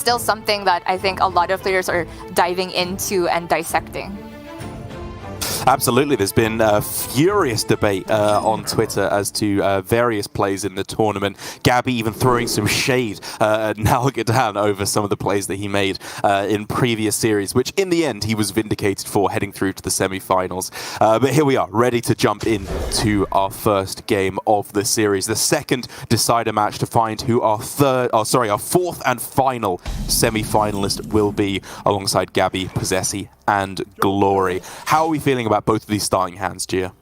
still something that I think a lot of players are diving into and dissecting. Absolutely. There's been a furious debate on Twitter as to various plays in the tournament. Gabby even throwing some shade at Nalgadan over some of the plays that he made in previous series, which in the end he was vindicated for, heading through to the semi-finals. But here we are, ready to jump into our first game of the series, the second decider match to find who our fourth and final semi-finalist will be, alongside Gabby, Possessi, and Glory. How are we feeling about both of these starting hands, Gia?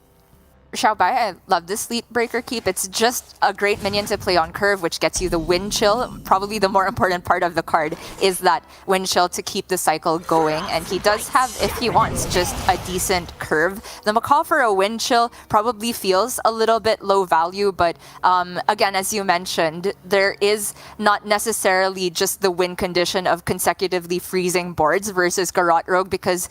Xiaobai, I love this Sleep Breaker keep. It's just a great minion to play on curve, which gets you the wind chill. Probably the more important part of the card is that wind chill to keep the cycle going. And he does have, if he wants, just a decent curve. The Macaw for a wind chill probably feels a little bit low value, but again, as you mentioned, there is not necessarily just the win condition of consecutively freezing boards versus Garrote Rogue, because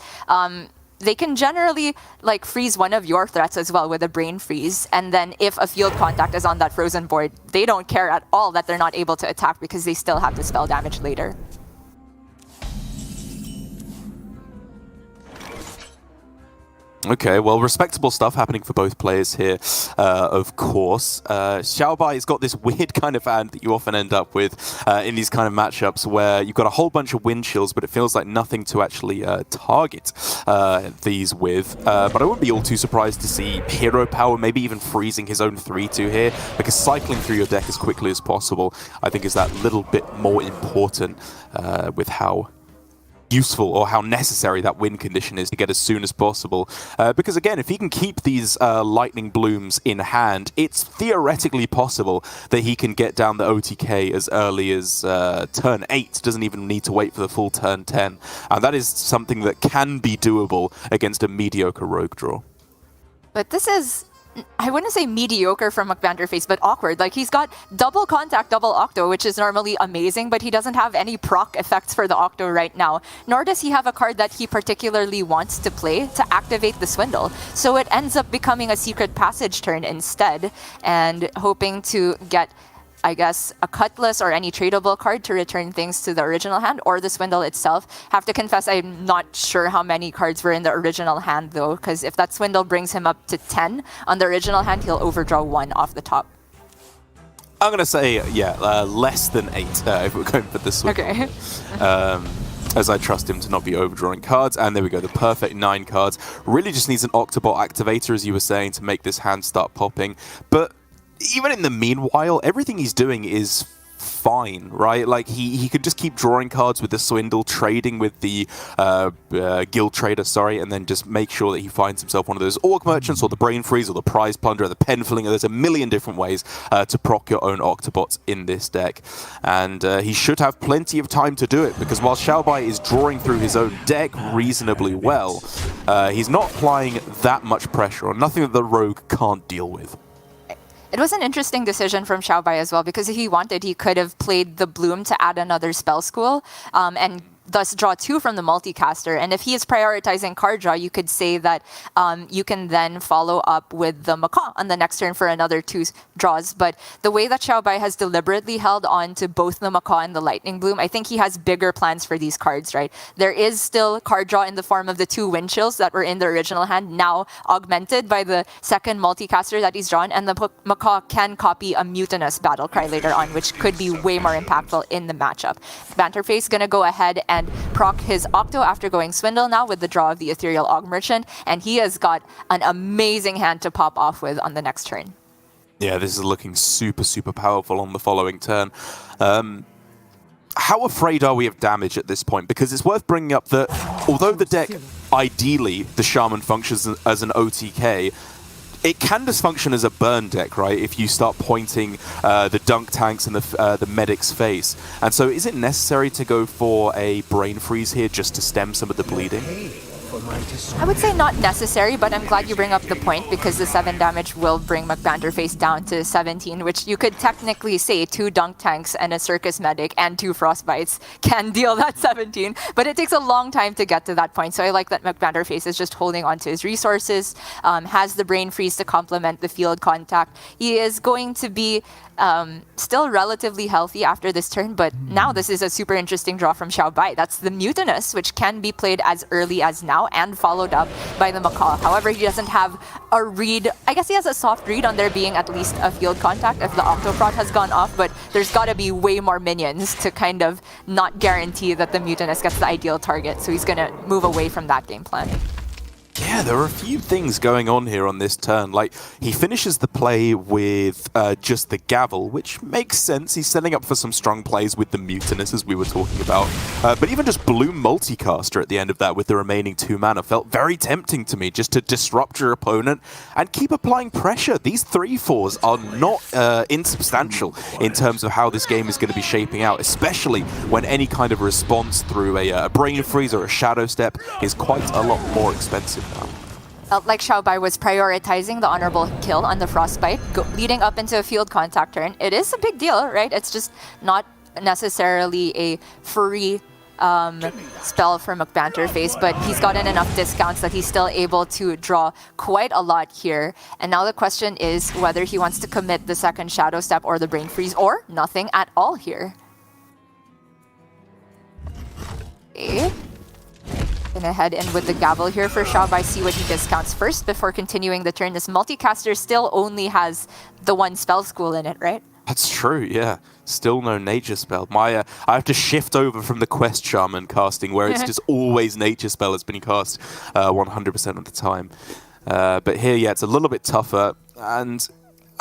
they can generally like freeze one of your threats as well with a brain freeze, and then if a field contact is on that frozen board, they don't care at all that they're not able to attack because they still have the spell damage later. Okay, well, respectable stuff happening for both players here, of course. Xiaobai has got this weird kind of hand that you often end up with in these kind of matchups where you've got a whole bunch of wind chills, but it feels like nothing to actually target these with. But I wouldn't be all too surprised to see hero power, maybe even freezing his own 3-2 here, because cycling through your deck as quickly as possible, I think, is that little bit more important with how useful or how necessary that win condition is to get as soon as possible. Because again, if he can keep these lightning blooms in hand, it's theoretically possible that he can get down the OTK as early as turn 8. Doesn't even need to wait for the full turn 10. And that is something that can be doable against a mediocre rogue draw. But this is, I wouldn't say mediocre from McBanterFace, but awkward. Like, he's got double contact, double octo, which is normally amazing, but he doesn't have any proc effects for the octo right now. Nor does he have a card that he particularly wants to play to activate the Swindle. So it ends up becoming a secret passage turn instead, and hoping to get, I guess, a Cutlass or any tradable card to return things to the original hand, or the Swindle itself. Have to confess, I'm not sure how many cards were in the original hand though, because if that Swindle brings him up to 10 on the original hand, he'll overdraw 1 off the top. I'm going to say, yeah, less than 8 if we're going for the Swindle. Okay. As I trust him to not be overdrawing cards. And there we go, the perfect 9 cards. Really just needs an Octobot activator, as you were saying, to make this hand start popping. But even in the meanwhile, everything he's doing is fine, right? Like, he could just keep drawing cards with the Swindle, trading with the Guild Trader, and then just make sure that he finds himself one of those Orc Merchants, or the Brain Freeze, or the Prize Plunder, or the Pen Flinger. There's a million different ways to proc your own Octobots in this deck. And he should have plenty of time to do it, because while Xiaobai is drawing through his own deck reasonably well, he's not applying that much pressure on nothing that the Rogue can't deal with. It was an interesting decision from Xiaobai as well, because if he wanted, he could have played the Bloom to add another spell school and thus draw 2 from the multicaster. And if he is prioritizing card draw, you could say that you can then follow up with the Macaw on the next turn for another 2 draws. But the way that Xiaobai has deliberately held on to both the Macaw and the Lightning Bloom, I think he has bigger plans for these cards, right? There is still card draw in the form of the 2 wind chills that were in the original hand, now augmented by the second multicaster that he's drawn, and the Macaw can copy a Mutinous Battlecry later on, which could be way more impactful in the matchup. McBanterFace gonna go ahead and proc his Octo after going Swindle now with the draw of the Ethereal Aug Merchant, and he has got an amazing hand to pop off with on the next turn. Yeah, this is looking super, super powerful on the following turn. How afraid are we of damage at this point? Because it's worth bringing up that although the deck, ideally, the Shaman functions as an OTK, it can just function as a burn deck, right, if you start pointing the dunk tanks and the medic's face. And so is it necessary to go for a Brain Freeze here just to stem some of the bleeding? I would say not necessary, but I'm glad you bring up the point, because the 7 damage will bring McBanterFace down to 17, which you could technically say 2 dunk tanks and a circus medic and 2 frostbites can deal that 17, but it takes a long time to get to that point. So I like that McBanterFace is just holding on to his resources, has the Brain Freeze to complement the field contact. He is going to be still relatively healthy after this turn, but now this is a super interesting draw from Xiaobai. That's the Mutinous, which can be played as early as now and followed up by the Macaw. However, he doesn't have a read. I guess he has a soft read on there being at least a field contact if the Octoprot has gone off, but there's got to be way more minions to kind of not guarantee that the Mutinous gets the ideal target, so he's going to move away from that game plan. Yeah, there are a few things going on here on this turn. Like, he finishes the play with just the Gavel, which makes sense. He's setting up for some strong plays with the Mutinous, as we were talking about. But even just Bloom Multicaster at the end of that with the remaining 2 mana felt very tempting to me, just to disrupt your opponent and keep applying pressure. These 3/4s are not insubstantial in terms of how this game is going to be shaping out, especially when any kind of response through a Brain Freeze or a Shadow Step is quite a lot more expensive now. Felt like Xiaobai was prioritizing the honorable kill on the Frostbite, leading up into a field contact turn. It is a big deal, right? It's just not necessarily a free spell for McBanterFace, but he's gotten enough discounts that he's still able to draw quite a lot here. And now the question is whether he wants to commit the second Shadow Step or the Brain Freeze, or nothing at all here. Okay. Gonna head in with the Gavel here for Xiaobai, see what he discounts first before continuing the turn. This multicaster still only has the 1 spell school in it, right? That's true, yeah. Still no nature spell. I have to shift over from the Quest Shaman casting, where it's just always nature spell has been cast 100% of the time. But here, yeah, it's a little bit tougher. And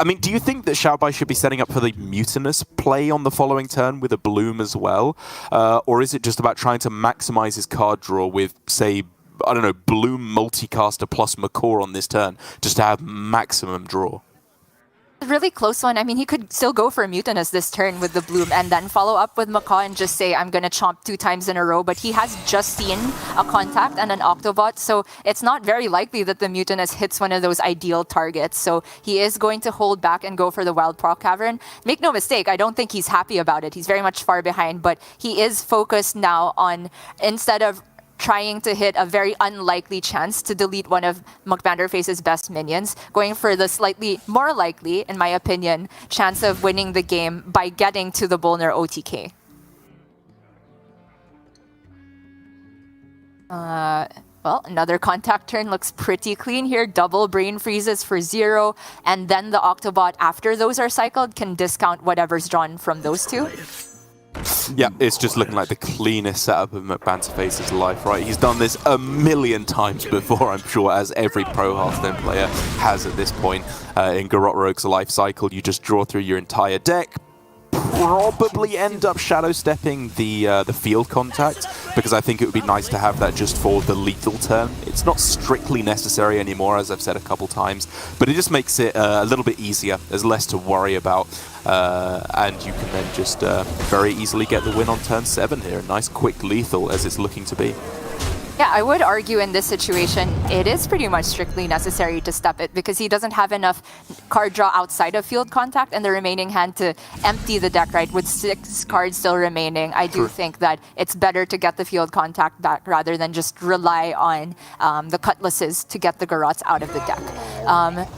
I mean, do you think that Xiaobai should be setting up for the Mutinous play on the following turn with a Bloom as well? Or is it just about trying to maximize his card draw with, say, I don't know, Bloom Multicaster plus Macaw on this turn, just to have maximum draw? Really close one. I mean, he could still go for a Mutinous this turn with the Bloom and then follow up with Macaw and just say, I'm going to chomp 2 times in a row. But he has just seen a Contact and an Octobot, so it's not very likely that the Mutinous hits one of those ideal targets. So he is going to hold back and go for the Wild Proc Cavern. Make no mistake, I don't think he's happy about it. He's very much far behind, but he is focused now on, instead of trying to hit a very unlikely chance to delete one of McBanterFace's best minions, going for the slightly more likely, in my opinion, chance of winning the game by getting to the Bolner OTK. Well, another contact turn looks pretty clean here. Double Brain Freezes for 0, and then the Octobot, after those are cycled, can discount whatever's drawn from those 2. Yeah, it's just looking like the cleanest setup of McBanterFace's life, right? He's done this a million times before, I'm sure, as every pro Hearthstone player has at this point. In Garrote Rogue's life cycle, you just draw through your entire deck, probably end up shadow stepping the field contact, because I think it would be nice to have that just for the lethal turn. It's not strictly necessary anymore, as I've said a couple times, but it just makes it a little bit easier. There's less to worry about, and you can then just very easily get the win on turn 7 here. A nice quick lethal, as it's looking to be. Yeah, I would argue in this situation, it is pretty much strictly necessary to step it because he doesn't have enough card draw outside of field contact and the remaining hand to empty the deck, right? With 6 cards still remaining, I do think that it's better to get the field contact back rather than just rely on the cutlasses to get the Garrotes out of the deck.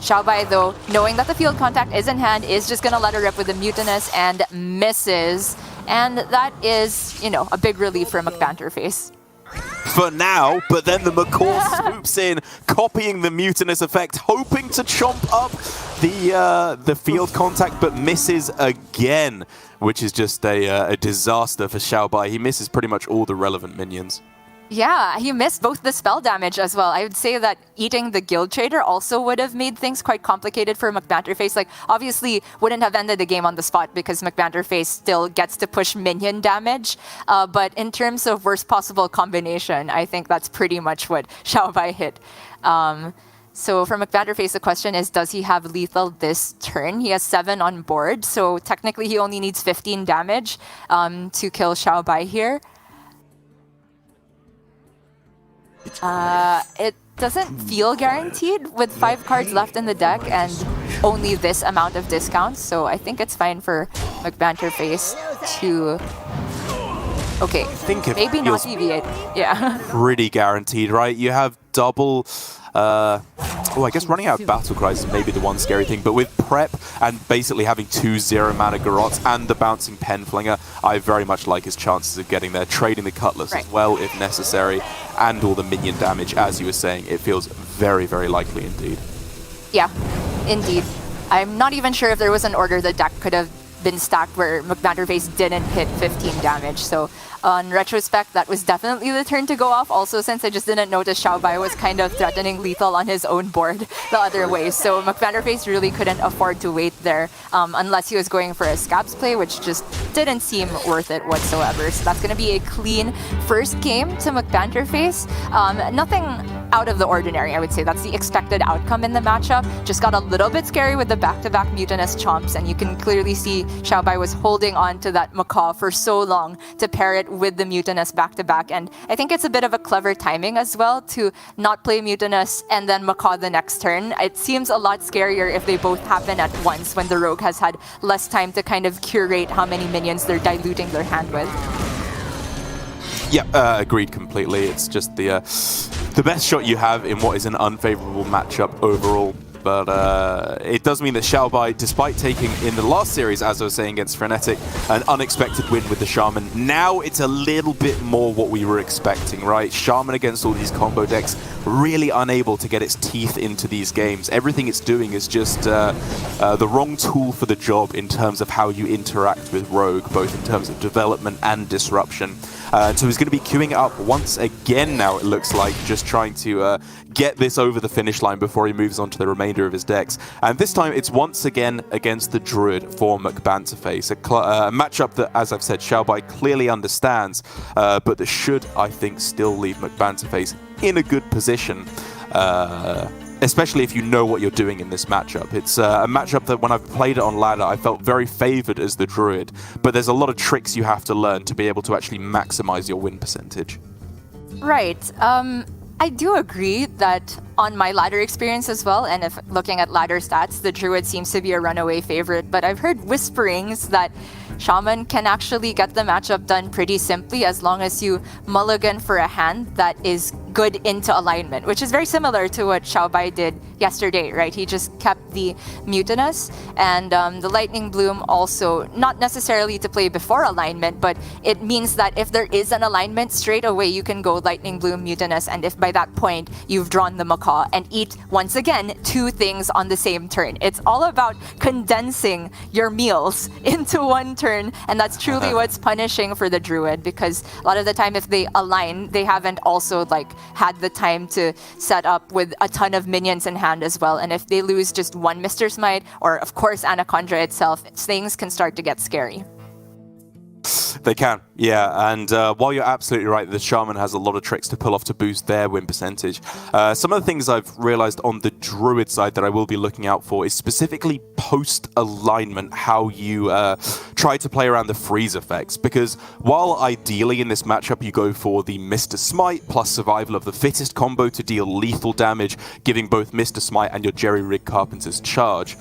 Xiaobai, though, knowing that the field contact is in hand, is just going to let her rip with the Mutinous and misses. And that is, you know, a big relief for McBanterFace. For now, but then the Macaw swoops in, copying the Mutinous effect, hoping to chomp up the field contact, but misses again, which is just a disaster for Xiaobai. He misses pretty much all the relevant minions. Yeah, he missed both the spell damage as well. I would say that eating the Guild Trader also would have made things quite complicated for McBanterFace. Like, obviously, wouldn't have ended the game on the spot because McBanterFace still gets to push minion damage. But in terms of worst possible combination, I think that's pretty much what Xiaobai hit. So for McBanterFace, the question is, does he have lethal this turn? He has 7 on board, so technically he only needs 15 damage to kill Xiaobai here. It doesn't feel guaranteed with 5 cards left in the deck and only this amount of discounts, so I think it's fine for McBanterFace to... Okay, maybe not deviate. Yeah. Pretty guaranteed, right? You have double I guess running out of battle cries is maybe the one scary thing, but with prep and basically having 2 0-mana Garots and the bouncing pen flinger, I very much like his chances of getting there, trading the Cutlass as well if necessary, and all the minion damage. As you were saying, it feels very, very likely indeed. Yeah, indeed. I'm not even sure if there was an order the deck could have been stacked where McBanterFace didn't hit 15 damage. So on retrospect, that was definitely the turn to go off. Also, since I just didn't notice Xiaobai was kind of threatening lethal on his own board the other way. So McBanterFace really couldn't afford to wait there unless he was going for a Scaps play, which just didn't seem worth it whatsoever. So that's going to be a clean first game to McBanterFace. Nothing out of the ordinary, I would say. That's the expected outcome in the matchup. Just got a little bit scary with the back-to-back Mutinous Chomps, and you can clearly see Xiaobai was holding on to that Macaw for so long to pair it with the Mutinous back-to-back. And I think it's a bit of a clever timing as well to not play Mutinous and then Macaw the next turn. It seems a lot scarier if they both happen at once when the Rogue has had less time to kind of curate how many minions they're diluting their hand with. Yeah, agreed completely. It's just the best shot you have in what is an unfavorable matchup overall. But it does mean that Xiaobai, despite taking in the last series, as I was saying, against Frenetic, an unexpected win with the Shaman, now it's a little bit more what we were expecting, right? Shaman against all these combo decks, really unable to get its teeth into these games. Everything it's doing is just the wrong tool for the job in terms of how you interact with Rogue, both in terms of development and disruption. So he's going to be queuing it up once again now, it looks like, just trying to get this over the finish line before he moves on to the remainder of his decks. And this time it's once again against the Druid for McBanterFace, a matchup that, as I've said, Xiaobai clearly understands, but that should, I think, still leave McBanterFace in a good position. Especially if you know what you're doing in this matchup. It's a matchup that when I've played it on ladder, I felt very favored as the Druid, but there's a lot of tricks you have to learn to be able to actually maximize your win percentage. Right. I do agree that on my ladder experience as well, and if looking at ladder stats, the Druid seems to be a runaway favorite, but I've heard whisperings that Shaman can actually get the matchup done pretty simply as long as you mulligan for a hand that is good into alignment, which is very similar to what Xiaobai did yesterday, right? He just kept the Mutinous and the Lightning Bloom also, not necessarily to play before alignment, but it means that if there is an alignment, straight away you can go Lightning Bloom, Mutinous, and if by that point you've drawn the Macaw and eat, once again, 2 things on the same turn. It's all about condensing your meals into one turn, and that's truly what's punishing for the Druid, because a lot of the time if they align, they haven't also had the time to set up with a ton of minions in hand as well. And if they lose just one Mr. Smite, or of course Anaconda itself, things can start to get scary. They can, yeah. And while you're absolutely right, the Shaman has a lot of tricks to pull off to boost their win percentage. Some of the things I've realized on the Druid side that I will be looking out for is specifically post-alignment, how you try to play around the freeze effects. Because while ideally in this matchup you go for the Mr. Smite plus Survival of the Fittest combo to deal lethal damage, giving both Mr. Smite and your Jerry Rig Carpenters charge,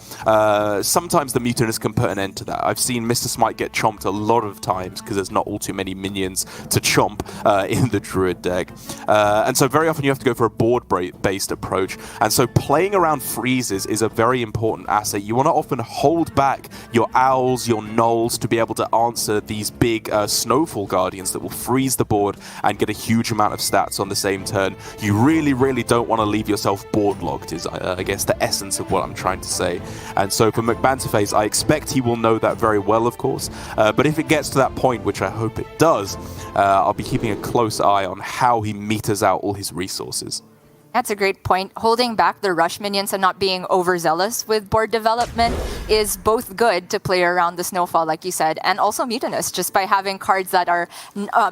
sometimes the Mutinous can put an end to that. I've seen Mr. Smite get chomped a lot of times because there's not all too many minions to chomp in the Druid deck. And so very often you have to go for a board-based approach. And so playing around freezes is a very important asset. You want to often hold back your Owls, your Gnolls to be able to answer these big Snowfall Guardians that will freeze the board and get a huge amount of stats on the same turn. You really, really don't want to leave yourself board-locked is, I guess, the essence of what I'm trying to say. And so for McBanterFace, I expect he will know that very well, of course. But if it gets to that point, which I hope it does, I'll be keeping a close eye on how he meters out all his resources. That's a great point. Holding back the rush minions and not being overzealous with board development is both good to play around the Snowfall, like you said, and also Mutinous, just by having cards that are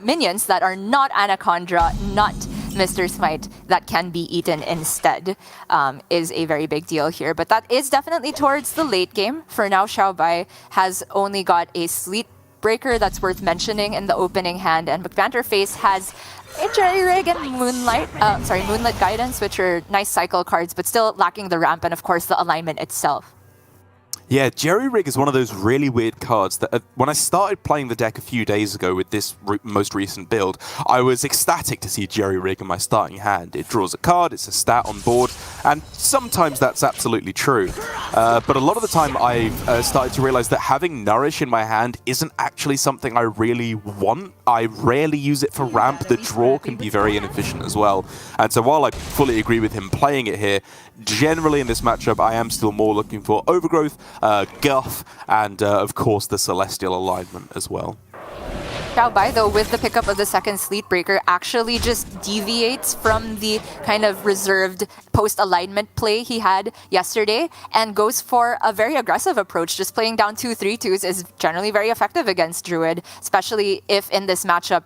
minions that are not Anaconda, not Mr. Smite, that can be eaten instead, is a very big deal here. But that is definitely towards the late game. For now, Xiaobai has only got a Sleet Breaker that's worth mentioning in the opening hand, and McBanterFace has a Jerry Rig and Moonlight Guidance, which are nice cycle cards, but still lacking the ramp and of course the alignment itself. Yeah, Jerry Rig is one of those really weird cards that when I started playing the deck a few days ago with this most recent build, I was ecstatic to see Jerry Rig in my starting hand. It draws a card, it's a stat on board, and sometimes that's absolutely true. But a lot of the time I've started to realize that having Nourish in my hand isn't actually something I really want. I rarely use it for ramp. The draw can be very inefficient as well. And so while I fully agree with him playing it here, generally in this matchup I am still more looking for Overgrowth, Guff, and of course the Celestial alignment as well. Xiaobai, though, with the pickup of the second Sleet Breaker, actually just deviates from the kind of reserved post-alignment play he had yesterday and goes for a very aggressive approach. Just playing down 2 3/2s is generally very effective against Druid, especially if in this matchup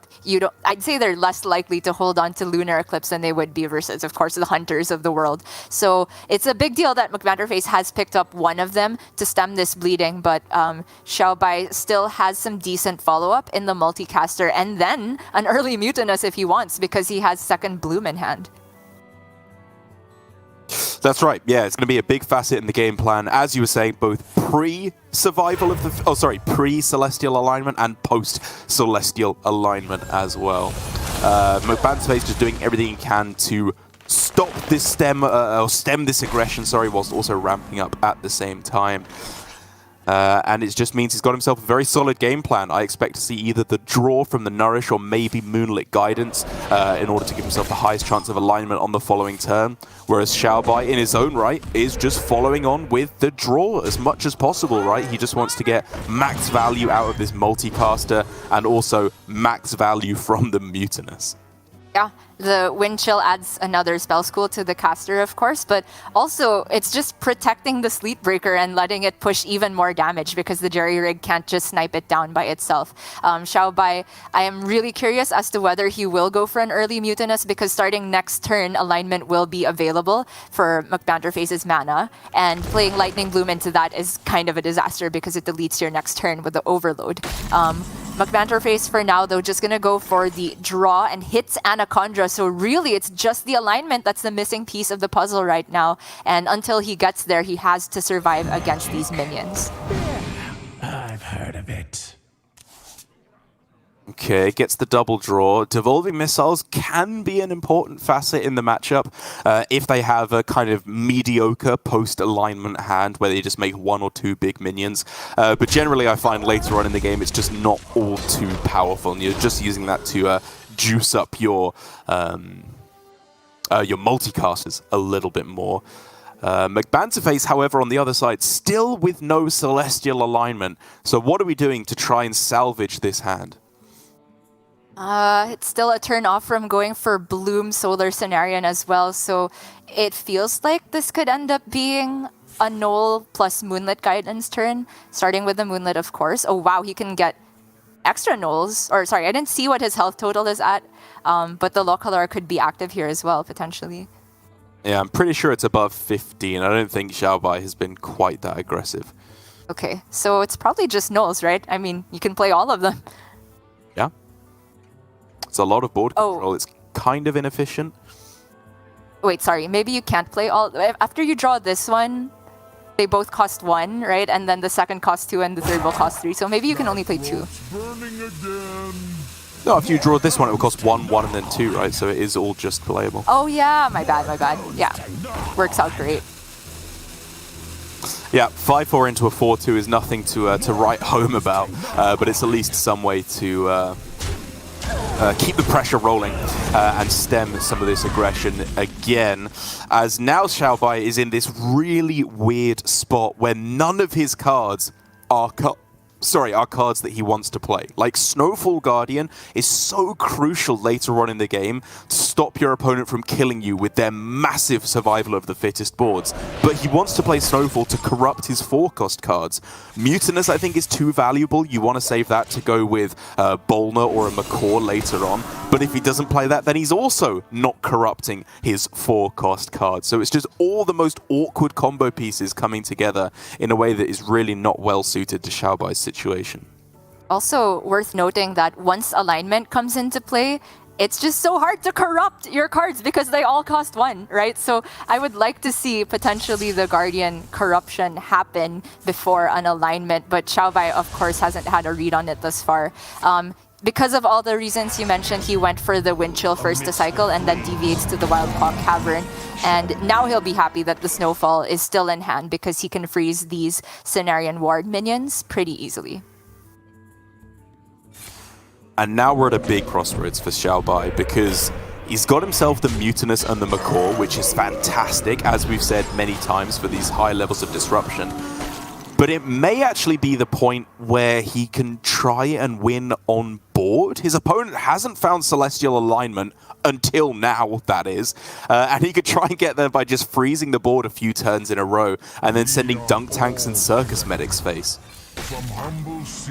I'd say they're less likely to hold on to Lunar Eclipse than they would be versus, of course, the Hunters of the world. So it's a big deal that McBanterFace has picked up one of them to stem this bleeding, but Xiaobai still has some decent follow-up in the multicaster and then an early Mutinous if he wants, because he has second Bloom in hand. That's right. Yeah, it's going to be a big facet in the game plan, as you were saying, both pre-survival of the... pre-Celestial alignment and post-Celestial alignment as well. McBanterFace just doing everything he can to stop this stem this aggression, whilst also ramping up at the same time. And it just means he's got himself a very solid game plan. I expect to see either the draw from the Nourish or maybe Moonlit Guidance in order to give himself the highest chance of alignment on the following turn. Whereas Xiaobai, in his own right, is just following on with the draw as much as possible, right? He just wants to get max value out of this multicaster and also max value from the Mutinous. Yeah, the Wind Chill adds another spell school to the caster, of course, but also it's just protecting the Sleet Breaker and letting it push even more damage because the Jerry Rig can't just snipe it down by itself. Xiaobai, I am really curious as to whether he will go for an early Mutinous, because starting next turn, alignment will be available for McBanterFace's mana, and playing Lightning Bloom into that is kind of a disaster because it deletes your next turn with the Overload. McBanterFace for now, though, just going to go for the draw and hits Anaconda. So really, it's just the alignment that's the missing piece of the puzzle right now. And until he gets there, he has to survive against these minions. I've heard of it. Okay, gets the double draw. Devolving Missiles can be an important facet in the matchup if they have a kind of mediocre post-alignment hand where they just make 1 or 2 big minions. But generally, I find later on in the game, it's just not all too powerful. And you're just using that to juice up your multicasters a little bit more. McBanterFace, however, on the other side, still with no Celestial alignment. So what are we doing to try and salvage this hand? It's still a turn off from going for Bloom Solar Cenarion as well, so it feels like this could end up being a Null plus Moonlit Guidance turn, starting with the Moonlit, of course. Oh wow, he can get extra Nulls, or sorry, I didn't see what his health total is at, but the Localar could be active here as well, potentially. Yeah, I'm pretty sure it's above 15. I don't think Xiaobai has been quite that aggressive. Okay, so it's probably just Nulls, right? I mean, you can play all of them. Yeah. It's a lot of board control. It's kind of inefficient. Wait, sorry. Maybe you can't play all... After you draw this one, they both cost 1, right? And then the second costs 2 and the third will cost 3. So maybe you can only play 2. No, if you draw this one, it will cost 1, 1, and then 2, right? So it is all just playable. Oh, yeah. My bad, my bad. Yeah. Works out great. Yeah, 5-4 into a 4-2 is nothing to write home about, but it's at least some way to... keep the pressure rolling and stem some of this aggression again, as now Xiaobai is in this really weird spot where none of his cards are cards that he wants to play. Like, Snowfall Guardian is so crucial later on in the game to stop your opponent from killing you with their massive survival of the fittest boards. But he wants to play Snowfall to corrupt his 4-cost cards. Mutinous, I think, is too valuable. You want to save that to go with Bolner or a Macaw later on. But if he doesn't play that, then he's also not corrupting his 4-cost cards. So it's just all the most awkward combo pieces coming together in a way that is really not well suited to Xiaobai's situation. Also worth noting that once alignment comes into play, it's just so hard to corrupt your cards because they all cost 1, right? So I would like to see potentially the Guardian corruption happen before an alignment, but Xiaobai, of course, hasn't had a read on it thus far. Because of all the reasons you mentioned, he went for the Wind Chill first to cycle and then deviates to the Wild Clock Cavern. And now he'll be happy that the Snowfall is still in hand because he can freeze these Cenarian Ward minions pretty easily. And now we're at a big crossroads for Xiaobai because he's got himself the Mutinous and the Macaw, which is fantastic, as we've said many times, for these high levels of disruption. But it may actually be the point where he can try and win on board. His opponent hasn't found Celestial Alignment until now, that is. And he could try and get there by just freezing the board a few turns in a row and then sending Dunk Tanks and Circus Medics face.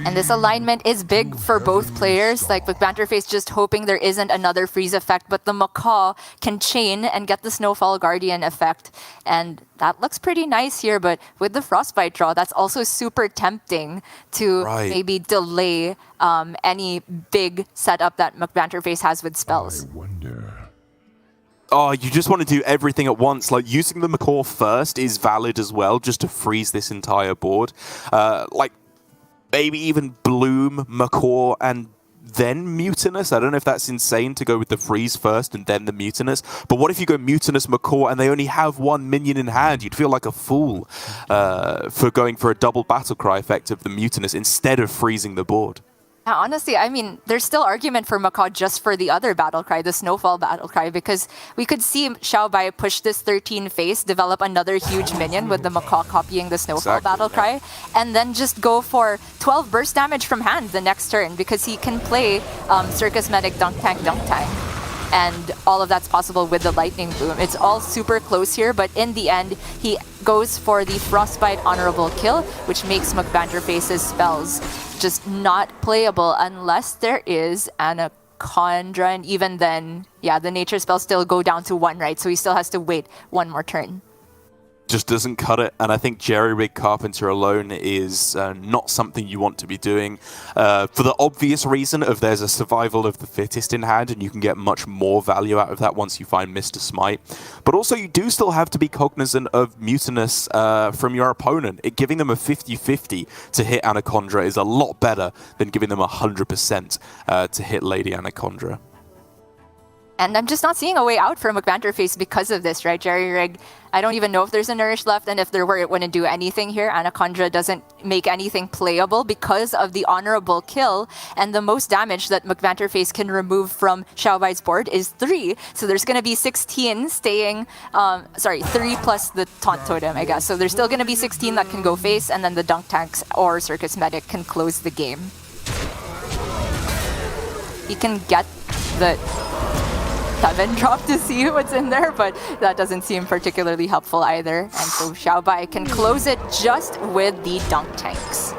And this alignment is big for both players. Like McBanterFace just hoping there isn't another freeze effect, but the Macaw can chain and get the Snowfall Guardian effect. And that looks pretty nice here, but with the Frostbite draw, that's also super tempting to maybe delay any big setup that McBanterFace has with spells. Oh, you just want to do everything at once. Like, using the Macaw first is valid as well, just to freeze this entire board. Like, maybe even Bloom, Macaw, and then Mutinous. I don't know if that's insane to go with the freeze first and then the Mutinous. But what if you go Mutinous, Macaw, and they only have 1 minion in hand? You'd feel like a fool for going for a double Battlecry effect of the Mutinous instead of freezing the board. Yeah, honestly, I mean, there's still argument for Macaw just for the other Battlecry, the Snowfall Battlecry, because we could see Xiaobai push this 13 face, develop another huge minion with the Macaw copying the Snowfall Battlecry, and then just go for 12 burst damage from hand the next turn, because he can play Circus Medic, Dunk Tank, and all of that's possible with the Lightning Bloom. It's all super close here, but in the end, he goes for the Frostbite Honorable Kill, which makes McBanterFace's spells just not playable unless there is Anaconda, and even then, yeah, the nature spells still go down to 1, right? So he still has to wait 1 more turn. Just doesn't cut it, and I think Jerry-Rig Carpenter alone is not something you want to be doing for the obvious reason of there's a survival of the fittest in hand, and you can get much more value out of that once you find Mr. Smite. But also, you do still have to be cognizant of Mutinous from your opponent. Giving them a 50-50 to hit Anaconda is a lot better than giving them 100% to hit Lady Anaconda. And I'm just not seeing a way out for McBanterFace because of this, right? Jerry-Rig, I don't even know if there's a Nourish left, and if there were, it wouldn't do anything here. Anaconda doesn't make anything playable because of the Honorable Kill, and the most damage that McBanterFace can remove from Xiaobai's board is 3. So there's going to be 16 staying, 3 plus the Taunt Totem, I guess. So there's still going to be 16 that can go face, and then the Dunk Tanks or Circus Medic can close the game. He can get the 7 drop to see what's in there, but that doesn't seem particularly helpful either. And so Xiaobai can close it just with the Dunk Tanks.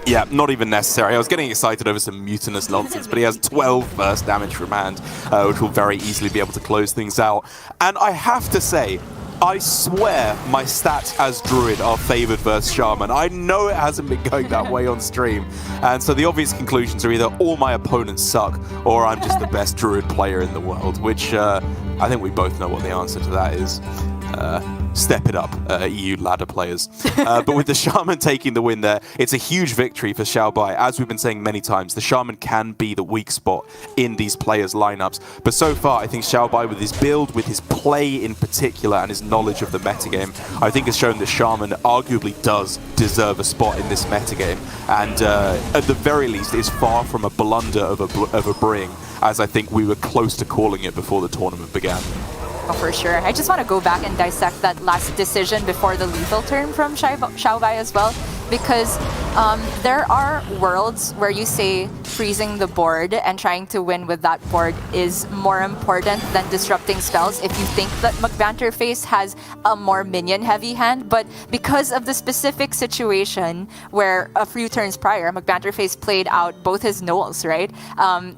Yeah, not even necessary. I was getting excited over some Mutinous nonsense, but he has 12 burst damage from hand, which will very easily be able to close things out. And I have to say, I swear my stats as Druid are favored versus Shaman. I know it hasn't been going that way on stream. And so the obvious conclusions are either all my opponents suck or I'm just the best Druid player in the world, which I think we both know what the answer to that is. Step it up, EU ladder players. But with the Shaman taking the win there, it's a huge victory for Xiaobai. As we've been saying many times, the Shaman can be the weak spot in these players' lineups. But so far, I think Xiaobai, with his build, with his play in particular, and his knowledge of the metagame, I think has shown that Shaman arguably does deserve a spot in this metagame. And at the very least, is far from a blunder of a bring, as I think we were close to calling it before the tournament began. Oh, for sure. I just want to go back and dissect that last decision before the lethal turn from Xiaobai as well, because there are worlds where you say freezing the board and trying to win with that board is more important than disrupting spells if you think that McBanterFace has a more minion-heavy hand, but because of the specific situation where a few turns prior, McBanterFace played out both his Knolls, right?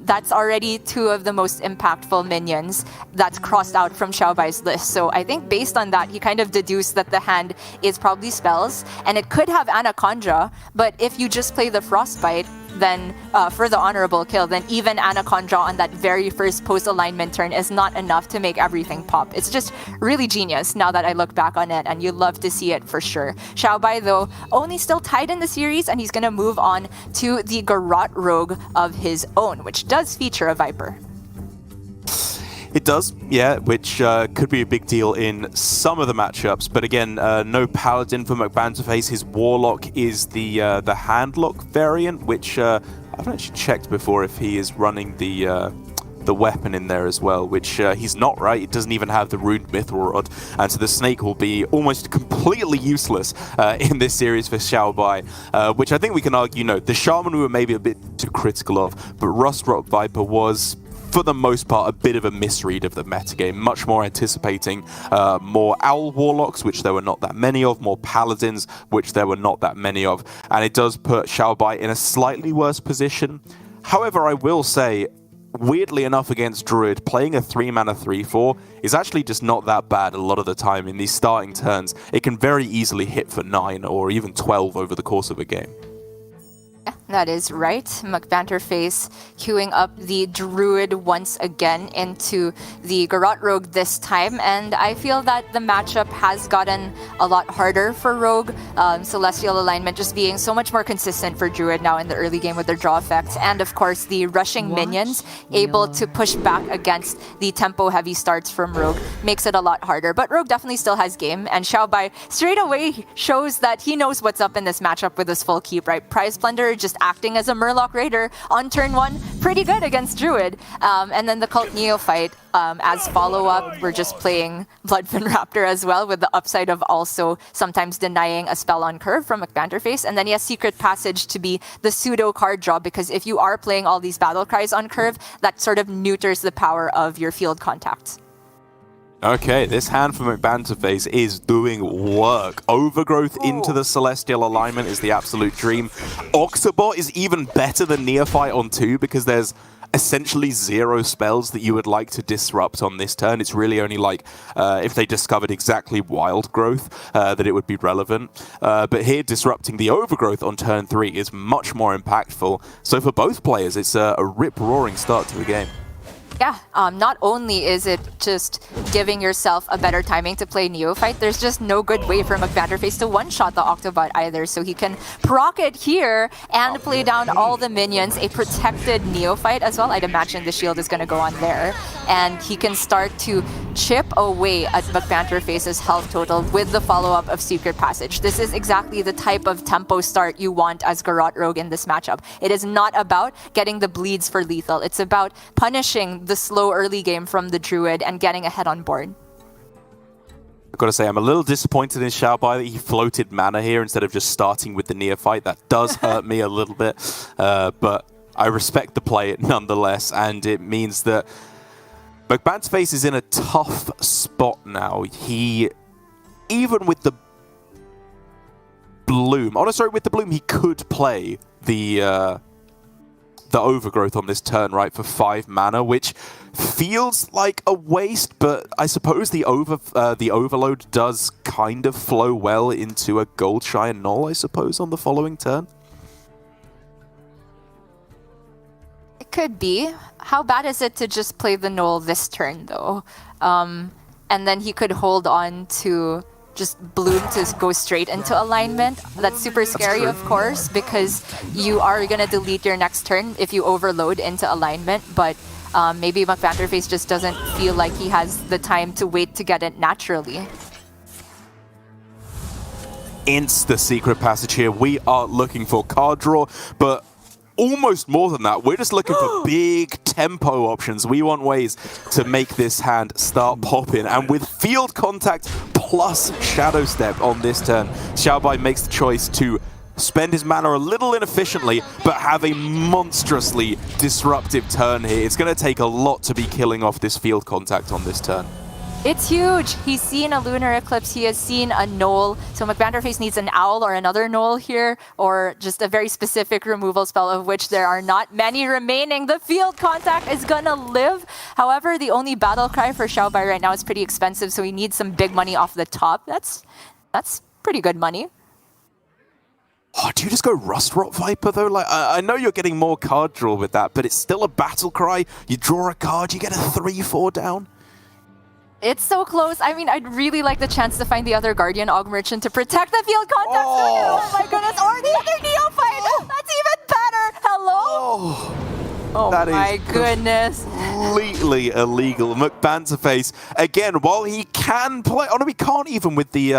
That's already 2 of the most impactful minions that's crossed out from Xiaobai's list. So I think based on that, he kind of deduced that the hand is probably spells, and it could have Anaconda, but if you just play the Frostbite, then for the honorable kill, then even Anaconda on that very first post-alignment turn is not enough to make everything pop. It's just really genius now that I look back on it, and you love to see it for sure. Xiaobai, though, only still tied in the series, and he's going to move on to the Garrote Rogue of his own, which does feature a Viper. It does, yeah, which could be a big deal in some of the matchups. But again, no Paladin for McBanterFace. His Warlock is the handlock variant, which I haven't actually checked before if he is running the weapon in there as well, which he's not, right? It doesn't even have the Ruined Mithril Rod, and so the Snake will be almost completely useless in this series for Xiaobai, which I think we can argue, the Shaman we were maybe a bit too critical of, but Rustrock Viper was, for the most part, a bit of a misread of the metagame, much more anticipating more Owl Warlocks, which there were not that many of, more Paladins, which there were not that many of, and it does put Xiaobai in a slightly worse position. However, I will say, weirdly enough against Druid, playing a 3-mana 3/4 is actually just not that bad a lot of the time in these starting turns. It can very easily hit for 9 or even 12 over the course of a game. That is right. McBanterFace queuing up the Druid once again into the Garrote Rogue this time, and I feel that the matchup has gotten a lot harder for Rogue. Celestial alignment just being so much more consistent for Druid now in the early game with their draw effects, and of course the rushing minions able to push back against the tempo-heavy starts from Rogue makes it a lot harder. But Rogue definitely still has game, and Xiaobai straight away shows that he knows what's up in this matchup with his full keep, right? Prize Plunder just acting as a Murloc Raider on turn 1, pretty good against Druid. And then the Cult Neophyte as follow-up, we're just playing Bloodfin Raptor as well, with the upside of also sometimes denying a spell on curve from McBanterFace. And then he has Secret Passage to be the pseudo card draw, because if you are playing all these battle cries on curve, that sort of neuters the power of your field contacts. Okay, this hand from McBanterFace is doing work. Overgrowth into the Celestial alignment is the absolute dream. Oxabot is even better than Neophyte on 2 because there's essentially 0 spells that you would like to disrupt on this turn. It's really only like if they discovered exactly Wild Growth that it would be relevant. But here, disrupting the Overgrowth on turn 3 is much more impactful. So for both players, it's a rip-roaring start to the game. Yeah, not only is it just giving yourself a better timing to play Neophyte, there's just no good way for McBanterFace to one-shot the Octobot either, so he can proc it here and play down all the minions, a protected Neophyte as well. I'd imagine the shield is going to go on there, and he can start to chip away at McBanterFace's health total with the follow-up of Secret Passage. This is exactly the type of tempo start you want as Garrote Rogue in this matchup. It is not about getting the bleeds for lethal, it's about punishing the slow early game from the Druid and getting ahead on board. I've got to say, I'm a little disappointed in Xiaobai that he floated mana here instead of just starting with the Neophyte. That does hurt me a little bit, but I respect the play nonetheless, and it means that McBanterFace is in a tough spot now. He, even with the Bloom, with the Bloom, he could play the Overgrowth on this turn, right, for 5 mana, which feels like a waste, but I suppose the Overload does kind of flow well into a Goldshire Null, I suppose, on the following turn. It could be. How bad is it to just play the Null this turn, though? And then he could hold on to just Bloom to go straight into alignment. That's super scary, of course, because you are going to delete your next turn if you overload into alignment, but maybe McBanterFace just doesn't feel like he has the time to wait to get it naturally. Insta Secret Passage here. We are looking for card draw, but almost more than that. We're just looking for big tempo options. We want ways to make this hand start popping. And with Field Contact plus Shadow Step on this turn, Xiaobai makes the choice to spend his mana a little inefficiently, but have a monstrously disruptive turn here. It's going to take a lot to be killing off this Field Contact on this turn. It's huge. He's seen a Lunar Eclipse. He has seen a Knoll. So McBanterFace needs an Owl or another Knoll here, or just a very specific removal spell, of which there are not many remaining. The Field Contact is gonna live. However, the only battle cry for Xiaobai right now is pretty expensive, so he needs some big money off the top. That's pretty good money. Oh, do you just go Rust Rot Viper, though? Like, I know you're getting more card draw with that, but it's still a battle cry. You draw a card, you get a 3-4 down. It's so close. I mean, I'd really like the chance to find the other Guardian Og Merchant to protect the field context. Oh my goodness. Or the other Neophyte. That's even better. Hello? Oh my goodness. Completely illegal. McBanterFace, again, while he can play, oh no, he can't even with the,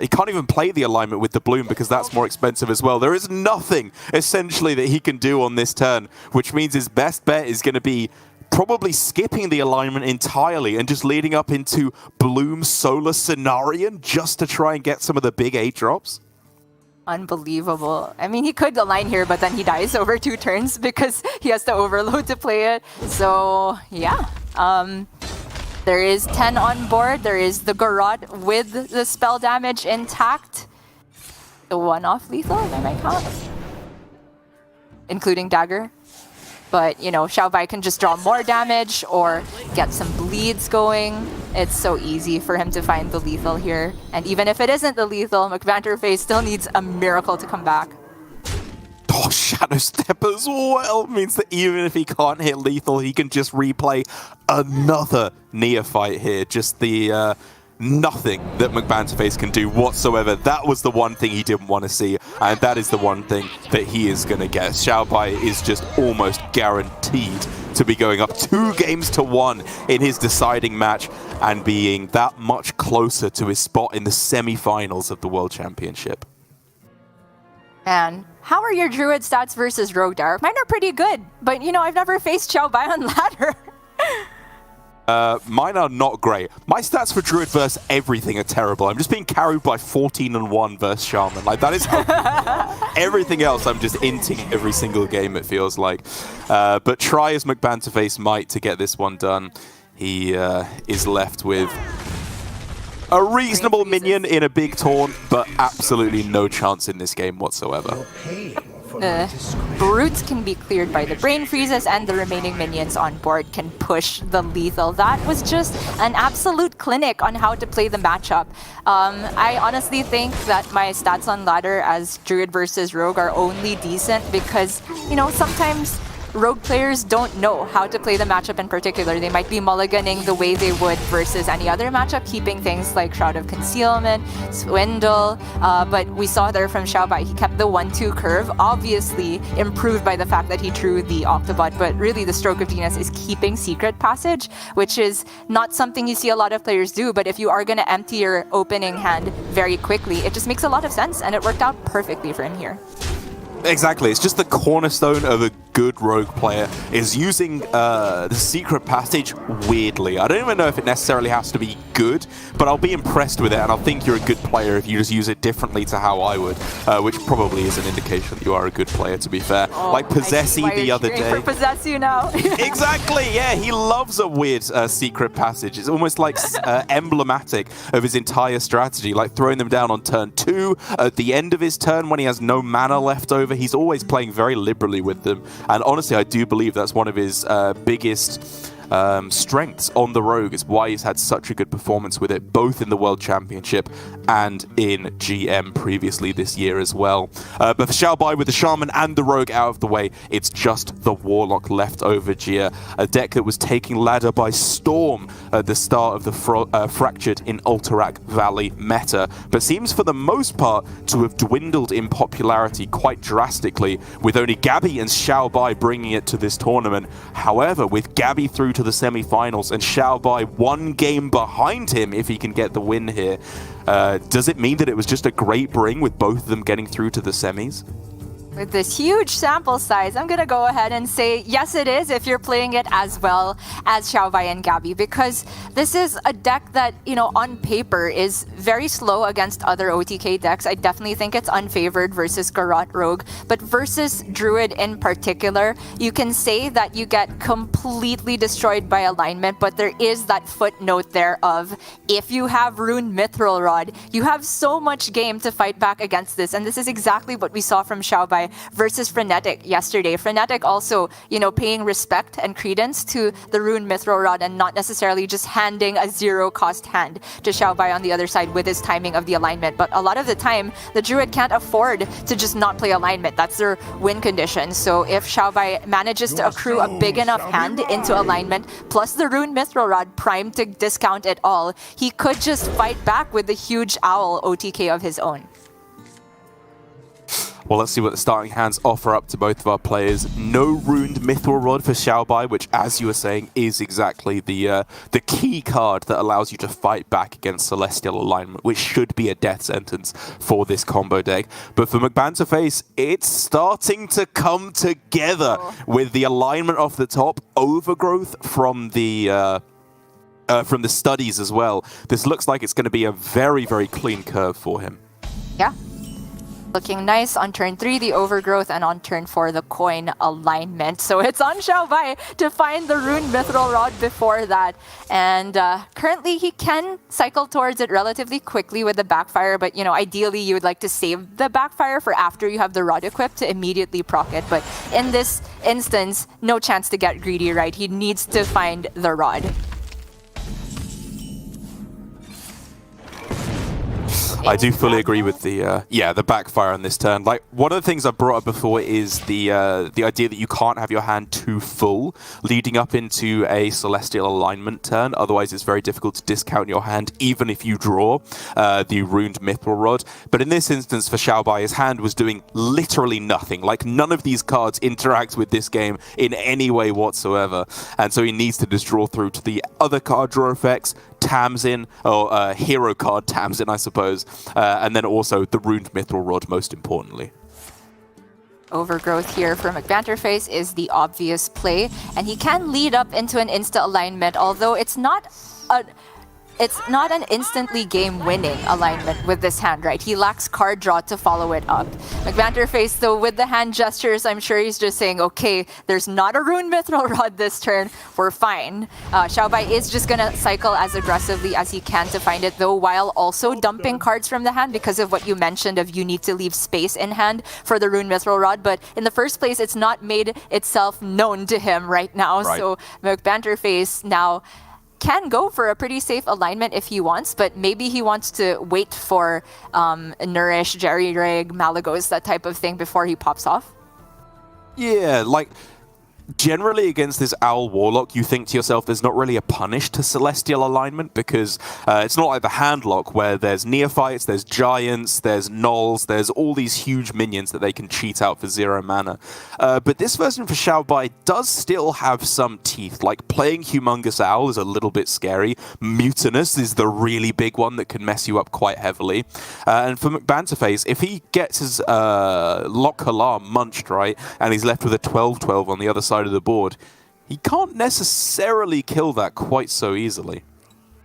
he can't even play the alignment with the Bloom because that's more expensive as well. There is nothing, essentially, that he can do on this turn, which means his best bet is going to be probably skipping the alignment entirely and just leading up into Bloom Solar Cenarion just to try and get some of the big 8 drops. Unbelievable. I mean, he could align here, but then he dies over 2 turns because he has to overload to play it. So, yeah. There is 10 on board. There is the Garrote with the spell damage intact. The 1-off lethal, by my count. Including dagger. But, you know, Xiaobai can just draw more damage or get some bleeds going. It's so easy for him to find the lethal here. And even if it isn't the lethal, McBanterFace still needs a miracle to come back. Oh, Shadow Step as well means that even if he can't hit lethal, he can just replay another Neophyte here. Just the nothing that McBanterFace can do whatsoever. That was the one thing he didn't want to see, and that is the one thing that he is going to get. Xiaobai is just almost guaranteed to be going up 2-1 in his deciding match and being that much closer to his spot in the semi-finals of the World Championship. Man, how are your Druid stats versus Rogue, Dark? Mine are pretty good, but you know, I've never faced Xiaobai on ladder. Mine are not great. My stats for Druid versus everything are terrible. I'm just being carried by 14-1 versus Shaman. Like, that is how everything else I'm just inting every single game, it feels like. But try as McBanterFace might to get this one done, he is left with a reasonable minion in a big taunt, but absolutely no chance in this game whatsoever. Brutes can be cleared by the Brain Freezes, and the remaining minions on board can push the lethal. That was just an absolute clinic on how to play the matchup. I honestly think that my stats on ladder as Druid versus Rogue are only decent because, you know, sometimes Rogue players don't know how to play the matchup in particular. They might be mulliganing the way they would versus any other matchup, keeping things like Shroud of Concealment, Swindle, but we saw there from Xiaobai, he kept the 1-2 curve, obviously improved by the fact that he drew the Octobot, but really the stroke of genius is keeping Secret Passage, which is not something you see a lot of players do, but if you are going to empty your opening hand very quickly, it just makes a lot of sense, and it worked out perfectly for him here. Exactly, it's just the cornerstone of a good Rogue player is using the Secret Passage weirdly. I don't even know if it necessarily has to be good, but I'll be impressed with it, and I'll think you're a good player if you just use it differently to how I would, which probably is an indication that you are a good player, to be fair. Oh, like Possessy the other day. For Possess You now. Exactly, yeah, he loves a weird Secret Passage. It's almost like emblematic of his entire strategy, like throwing them down on turn 2, at the end of his turn when he has no mana left over. He's always playing very liberally with them. And honestly, I do believe that's one of his biggest strengths on the Rogue. Is why he's had such a good performance with it, both in the World Championship and in GM previously this year as well. But for Xiaobai, with the Shaman and the Rogue out of the way, it's just the Warlock left over, Gia. A deck that was taking ladder by storm at the start of the Fractured in Alterac Valley meta, but seems for the most part to have dwindled in popularity quite drastically, with only Gabby and Xiaobai bringing it to this tournament. However, with Gabby through to the semi-finals and Xiaobai 1 game behind him if he can get the win here, does it mean that it was just a great bring with both of them getting through to the semis? With this huge sample size, I'm going to go ahead and say, yes, it is if you're playing it as well as Xiaobai and Gabby, because this is a deck that, you know, on paper is very slow against other OTK decks. I definitely think it's unfavored versus Garrote Rogue, but versus Druid in particular, you can say that you get completely destroyed by alignment, but there is that footnote there of, if you have Rune Mithril Rod, you have so much game to fight back against this, and this is exactly what we saw from Xiaobai Xiaobai versus Frenetic yesterday. Frenetic also, you know, paying respect and credence to the Rune Mithril Rod and not necessarily just handing a zero-cost hand to Xiaobai on the other side with his timing of the alignment. But a lot of the time, the Druid can't afford to just not play alignment. That's their win condition. So if Xiaobai manages to accrue a big enough hand into alignment, plus the Rune Mithril Rod primed to discount it all, he could just fight back with the huge Owl OTK of his own. Well, let's see what the starting hands offer up to both of our players. No Runed Mithril Rod for Xiaobai, which, as you were saying, is exactly the key card that allows you to fight back against Celestial Alignment, which should be a death sentence for this combo deck. But for McBanterFace, it's starting to come together with the alignment off the top, overgrowth from the studies as well. This looks like it's going to be a very, very clean curve for him. Yeah. Looking nice on turn 3, the overgrowth, and on turn 4, the coin alignment. So it's on Xiaobai to find the Rune Mithril Rod before that. And currently he can cycle towards it relatively quickly with the backfire, but you know, ideally you would like to save the backfire for after you have the rod equipped to immediately proc it. But in this instance, no chance to get greedy, right? He needs to find the rod. I do fully agree with the backfire on this turn. Like, one of the things I brought up before is the idea that you can't have your hand too full leading up into a Celestial Alignment turn. Otherwise, it's very difficult to discount your hand, even if you draw the Runed Mithril Rod. But in this instance, for Xiaobai, his hand was doing literally nothing. Like, none of these cards interact with this game in any way whatsoever. And so he needs to just draw through to the other card draw effects, Tamsin, or hero card Tamsin, I suppose, and then also the Runed Mithril Rod, most importantly. Overgrowth here for McBanterFace is the obvious play, and he can lead up into an insta alignment, although it's not an instantly game-winning alignment with this hand, right? He lacks card draw to follow it up. McBanterFace, though, with the hand gestures, I'm sure he's just saying, okay, there's not a Rune Mithril Rod this turn, we're fine. Xiaobai is just gonna cycle as aggressively as he can to find it, though, while also dumping cards from the hand because of what you mentioned of you need to leave space in hand for the Rune Mithril Rod. But in the first place, it's not made itself known to him right now. Right. So McBanterFace now can go for a pretty safe alignment if he wants, but maybe he wants to wait for Nourish, Jerry Rig, Malagos, that type of thing before he pops off. Yeah, like, generally against this Owl Warlock, you think to yourself there's not really a punish to Celestial Alignment because it's not like the Handlock where there's Neophytes, there's Giants, there's Gnolls, there's all these huge minions that they can cheat out for 0 mana. But this version for Xiaobai does still have some teeth. Like, playing Humongous Owl is a little bit scary. Mutinous is the really big one that can mess you up quite heavily. And for McBanterFace, if he gets his Lock Alarm munched, right, and he's left with a 12-12 on the other side of the board, he can't necessarily kill that quite so easily.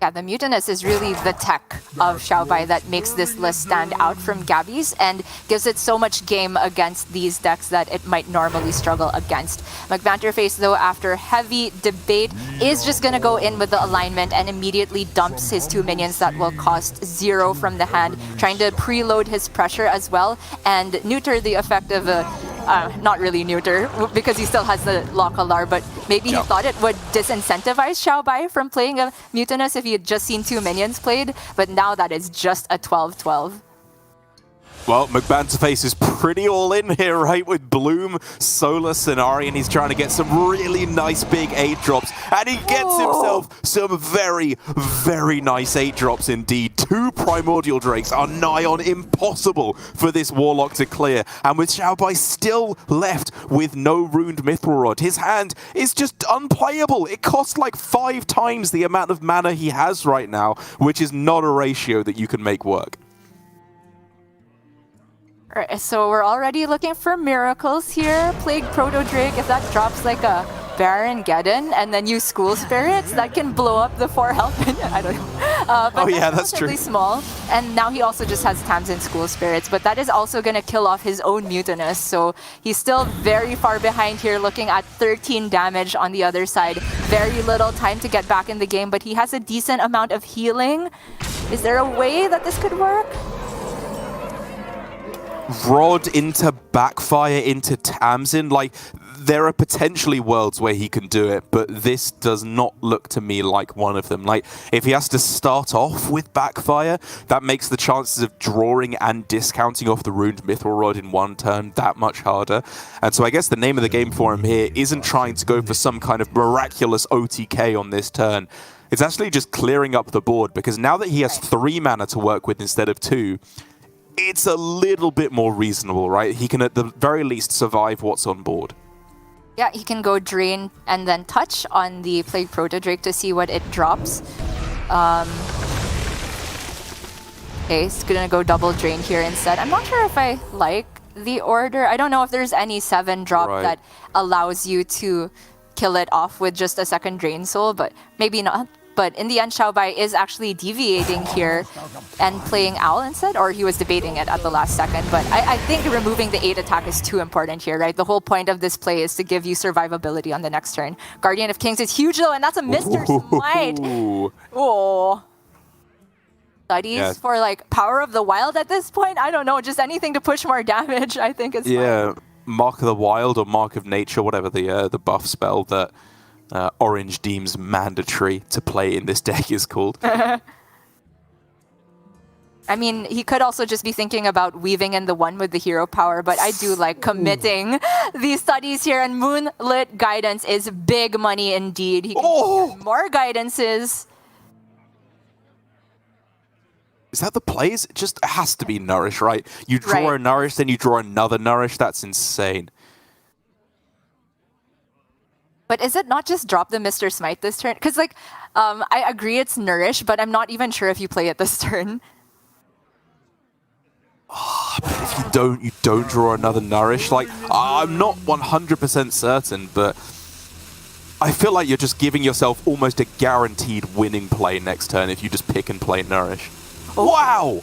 Yeah, the Mutinous is really the tech of Xiaobai that makes this list stand out from Gabby's and gives it so much game against these decks that it might normally struggle against. McBanterFace, though, after heavy debate, is just going to go in with the alignment and immediately dumps his 2 minions that will cost 0 from the hand, trying to preload his pressure as well and neuter the effect of a not really neuter because he still has the Lock Alar, but maybe he thought it would disincentivize Xiaobai from playing a Mutinous if he had just seen 2 minions played, but now that is just a 12-12. Well, McBanterFace is pretty all in here, right? With Bloom, Solus, and Arian. He's trying to get some really nice big 8-drops. And he gets himself some very, very nice 8-drops indeed. 2 Primordial Drakes are nigh on impossible for this Warlock to clear. And with Xiaobai still left with no Runed Mithril Rod, his hand is just unplayable. It costs like 5 times the amount of mana he has right now, which is not a ratio that you can make work. Alright, so we're already looking for miracles here. Plague Proto-Drake, if that drops like a Baron Geddon and then use School Spirits, that can blow up the 4 health minion. I don't know. But that's true. Small. And now he also just has Tamsin School Spirits, but that is also going to kill off his own Mutinous. So he's still very far behind here, looking at 13 damage on the other side. Very little time to get back in the game, but he has a decent amount of healing. Is there a way that this could work? Rod into Backfire into Tamsin, like, there are potentially worlds where he can do it, but this does not look to me like one of them. Like, if he has to start off with Backfire, that makes the chances of drawing and discounting off the Ruined Mithril Rod in one turn that much harder. And so I guess the name of the game for him here isn't trying to go for some kind of miraculous OTK on this turn. It's actually just clearing up the board, because now that he has 3 mana to work with instead of 2, it's a little bit more reasonable, right? He can at the very least survive what's on board. Yeah, he can go Drain and then touch on the Plague Protodrake to see what it drops. Okay, he's gonna go double Drain here instead. I'm not sure if I like the order. I don't know if there's any 7 drop that allows you to kill it off with just a second Drain Soul, but maybe not. But in the end, Xiaobai is actually deviating here and playing Owl instead, or he was debating it at the last second. But I think removing the 8 attack is too important here, right? The whole point of this play is to give you survivability on the next turn. Guardian of Kings is huge though, and that's a Mr. Smite. Oh. Studies for like Power of the Wild at this point? I don't know, just anything to push more damage, I think is fine. Mark of the Wild or Mark of Nature, whatever the buff spell that Orange deems mandatory to play in this deck is called. I mean, he could also just be thinking about weaving in the 1 with the hero power, but I do like committing these studies here, and Moonlit Guidance is big money indeed. He can get more guidances. Is that the plays? It just has to be Nourish, right? You draw a Nourish, then you draw another Nourish. That's insane. But is it not just drop the Mr. Smite this turn? Because, like, I agree it's Nourish, but I'm not even sure if you play it this turn. But if you don't draw another Nourish. Like, I'm not 100% certain, but I feel like you're just giving yourself almost a guaranteed winning play next turn if you just pick and play Nourish. Wow!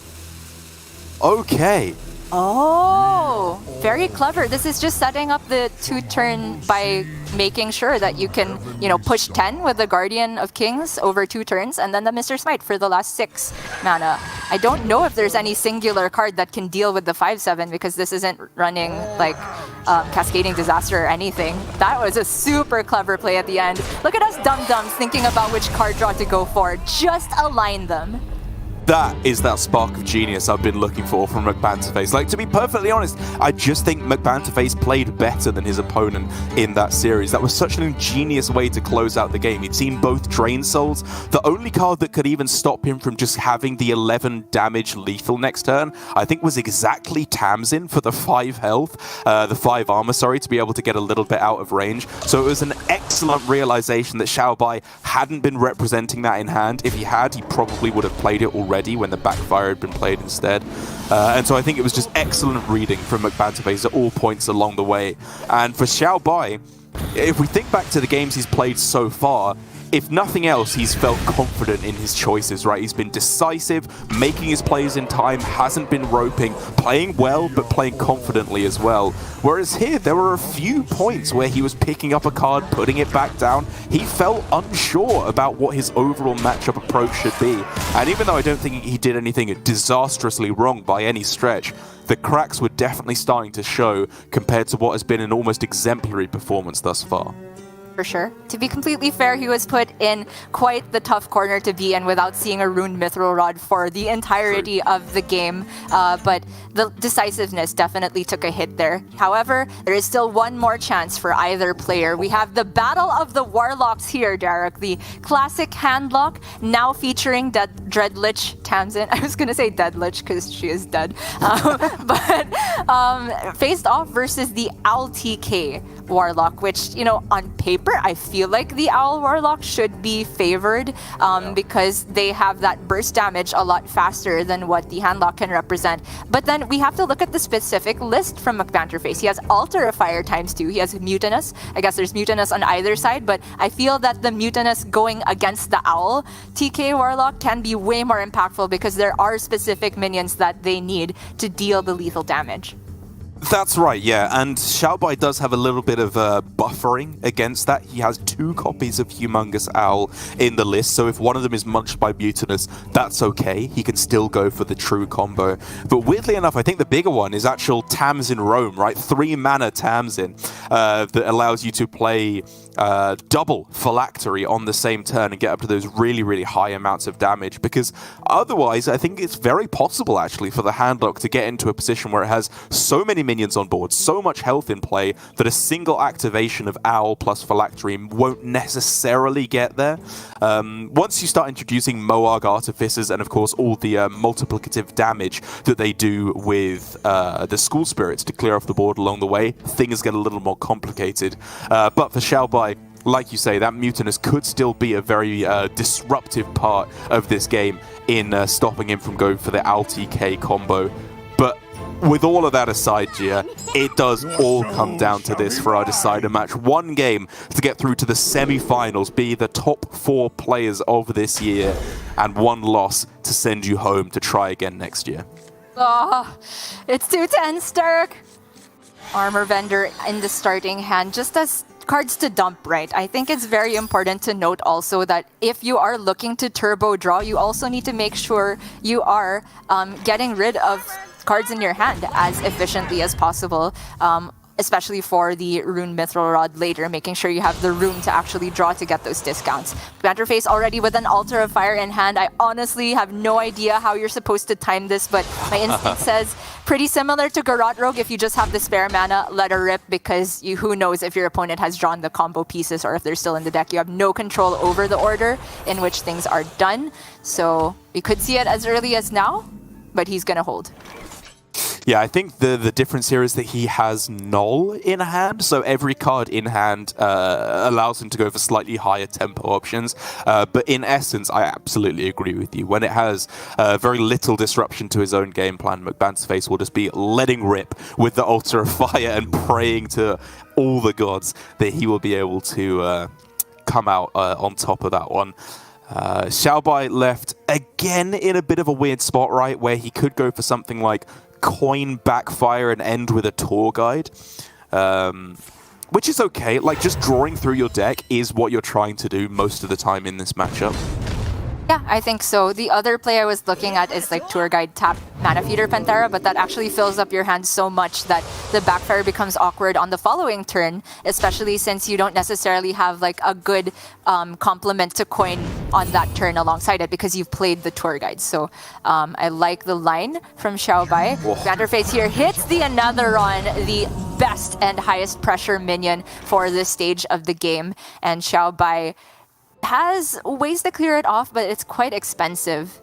Okay. Oh, very clever. This is just setting up the 2-turn by making sure that you can, you know, push 10 with the Guardian of Kings over 2 turns, and then the Mr. Smite for the last 6 mana. I don't know if there's any singular card that can deal with the 5/7 because this isn't running like Cascading Disaster or anything. That was a super clever play at the end. Look at us dum-dums thinking about which card draw to go for. Just align them. That is that spark of genius I've been looking for from McBanterFace. Like, to be perfectly honest, I just think McBanterFace played better than his opponent in that series. That was such an ingenious way to close out the game. He'd seen both Drain Souls. The only card that could even stop him from just having the 11 damage lethal next turn, I think, was exactly Tamsin for the 5 health, the 5 armor, sorry, to be able to get a little bit out of range. So it was an excellent realization that Xiaobai hadn't been representing that in hand. If he had, he probably would have played it already when the Backfire had been played instead. And so I think it was just excellent reading from McBanterFace at all points along the way. And for Xiaobai, if we think back to the games he's played so far, if nothing else, he's felt confident in his choices, right? He's been decisive, making his plays in time, hasn't been roping, playing well, but playing confidently as well. Whereas here, there were a few points where he was picking up a card, putting it back down. He felt unsure about what his overall matchup approach should be. And even though I don't think he did anything disastrously wrong by any stretch, the cracks were definitely starting to show compared to what has been an almost exemplary performance thus far. For sure. To be completely fair, he was put in quite the tough corner to be in without seeing a Ruined Mithril Rod for the entirety of the game. But the decisiveness definitely took a hit there. However, there is still one more chance for either player. We have the Battle of the Warlocks here, Derek. The classic handlock, now featuring Dreadlich Tamsin. I was going to say Deadlich because she is dead. But faced off versus the Owl TK Warlock, which, you know, on paper, I feel like the Owl Warlock should be favored because they have that burst damage a lot faster than what the handlock can represent. But then we have to look at the specific list from McBanterFace. He has Altar of Fire ×2. He has Mutinous. I guess there's Mutinous on either side, but I feel that the Mutinous going against the Owl TK Warlock can be way more impactful because there are specific minions that they need to deal the lethal damage. That's right, yeah, and Xiaobai does have a little bit of buffering against that. He has 2 copies of Humongous Owl in the list, so if one of them is munched by Mutinous, that's okay. He can still go for the true combo. But weirdly enough, I think the bigger one is actual Tamsin Roam, right? 3 mana Tamsin that allows you to play double Phylactery on the same turn and get up to those really, really high amounts of damage, because otherwise I think it's very possible actually for the Handlock to get into a position where it has so many minions on board, so much health in play, that a single activation of Owl plus Phylactery won't necessarily get there. Once you start introducing Moarg Artificers and of course all the multiplicative damage that they do with the School Spirits to clear off the board along the way, things get a little more complicated. But for Xiaobai, like you say, that Mutinous could still be a very disruptive part of this game in stopping him from going for the Owl-TK combo. But with all of that aside, Gia, it does all come down to this for our decider match. 1 game to get through to the semi-finals, be the top 4 players of this year, and 1 loss to send you home to try again next year. Oh, it's too tense, Derek. Armor Vendor in the starting hand, just as cards to dump, right? I think it's very important to note also that if you are looking to turbo draw, you also need to make sure you are getting rid of cards in your hand as efficiently as possible, especially for the Rune Mithril Rod later, making sure you have the room to actually draw to get those discounts. McBanterFace already with an Altar of Fire in hand. I honestly have no idea how you're supposed to time this, but my instinct says pretty similar to Garrote Rogue. If you just have the spare mana, let her rip, because who knows if your opponent has drawn the combo pieces or if they're still in the deck. You have no control over the order in which things are done. So we could see it as early as now, but he's going to hold. Yeah, I think the difference here is that he has Null in hand, so every card in hand allows him to go for slightly higher tempo options. But in essence, I absolutely agree with you. When it has very little disruption to his own game plan, McBanterFace will just be letting rip with the Altar of Fire and praying to all the gods that he will be able to come out on top of that one. Xiaobai left again in a bit of a weird spot, right, where he could go for something like Coin Backfire and end with a Tour Guide, which is okay. Like, just drawing through your deck is what you're trying to do most of the time in this matchup. Yeah, I think so. The other play I was looking at is like Tour Guide tap Mana Feeder Panthera, but that actually fills up your hand so much that the backfire becomes awkward on the following turn, especially since you don't necessarily have like a good complement to coin on that turn alongside it because you've played the Tour Guide. So I like the line from Xiaobai. McBanterFace here hits the Anatheron, the best and highest pressure minion for this stage of the game, and Xiaobai has ways to clear it off, but it's quite expensive.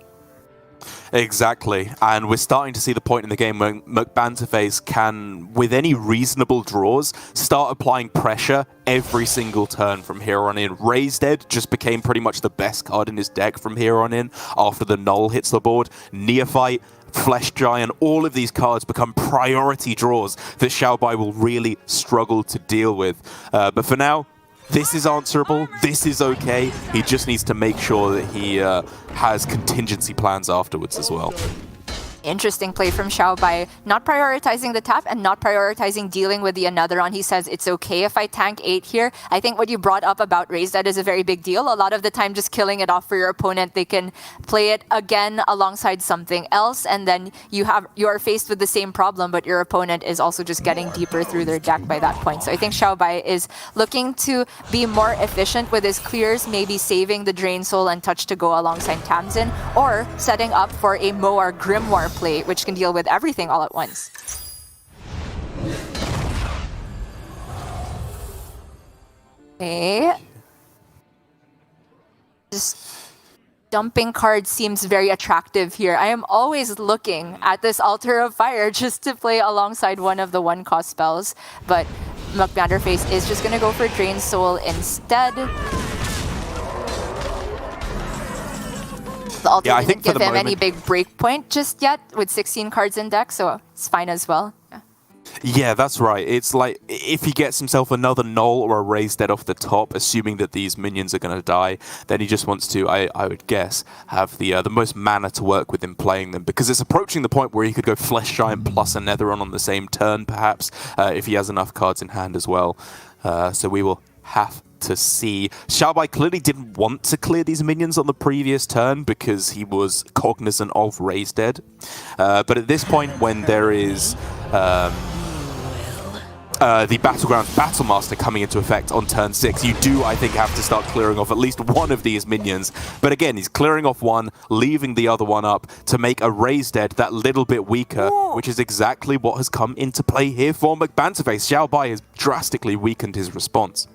Exactly, and we're starting to see the point in the game where McBanterFace can, with any reasonable draws, start applying pressure every single turn from here on in. Raised Dead just became pretty much the best card in his deck from here on in after the Null hits the board. Neophyte, Flesh Giant, all of these cards become priority draws that Xiaobai will really struggle to deal with. But for now, this is answerable, this is okay. He just needs to make sure that he has contingency plans afterwards as well. Interesting play from Xiaobai, not prioritizing the tap and not prioritizing dealing with the Anatheron. He says, it's okay if I tank 8 here. I think what you brought up about Raised Dead is a very big deal. A lot of the time, just killing it off for your opponent, they can play it again alongside something else, and then you are faced with the same problem, but your opponent is also just getting deeper through their deck by that point. So I think Xiaobai is looking to be more efficient with his clears, maybe saving the Drain Soul and Touch to go alongside Tamsin, or setting up for a Moar Grimoire play, which can deal with everything all at once. Okay. Just dumping cards seems very attractive here. I am always looking at this Altar of Fire just to play alongside one of the 1-cost spells, but McBanterFace is just going to go for Drain Soul instead. The Altar didn't give him any big break point just yet with 16 cards in deck, so it's fine as well. Yeah. Yeah, that's right. It's like if he gets himself another null or a raised dead off the top, assuming that these minions are going to die, then he just wants to, I would guess, have the most mana to work with in playing them, because it's approaching the point where he could go Flesh Giant plus a Netheron on the same turn, perhaps, if he has enough cards in hand as well. So we will have to see. Xiaobai clearly didn't want to clear these minions on the previous turn because he was cognizant of raised dead. But at this point, when there is the Battlegrounds Battlemaster coming into effect on turn 6, you do, I think, have to start clearing off at least one of these minions. But again, he's clearing off one, leaving the other one up to make a raised dead that little bit weaker, which is exactly what has come into play here for McBanterFace. Xiaobai has drastically weakened his response.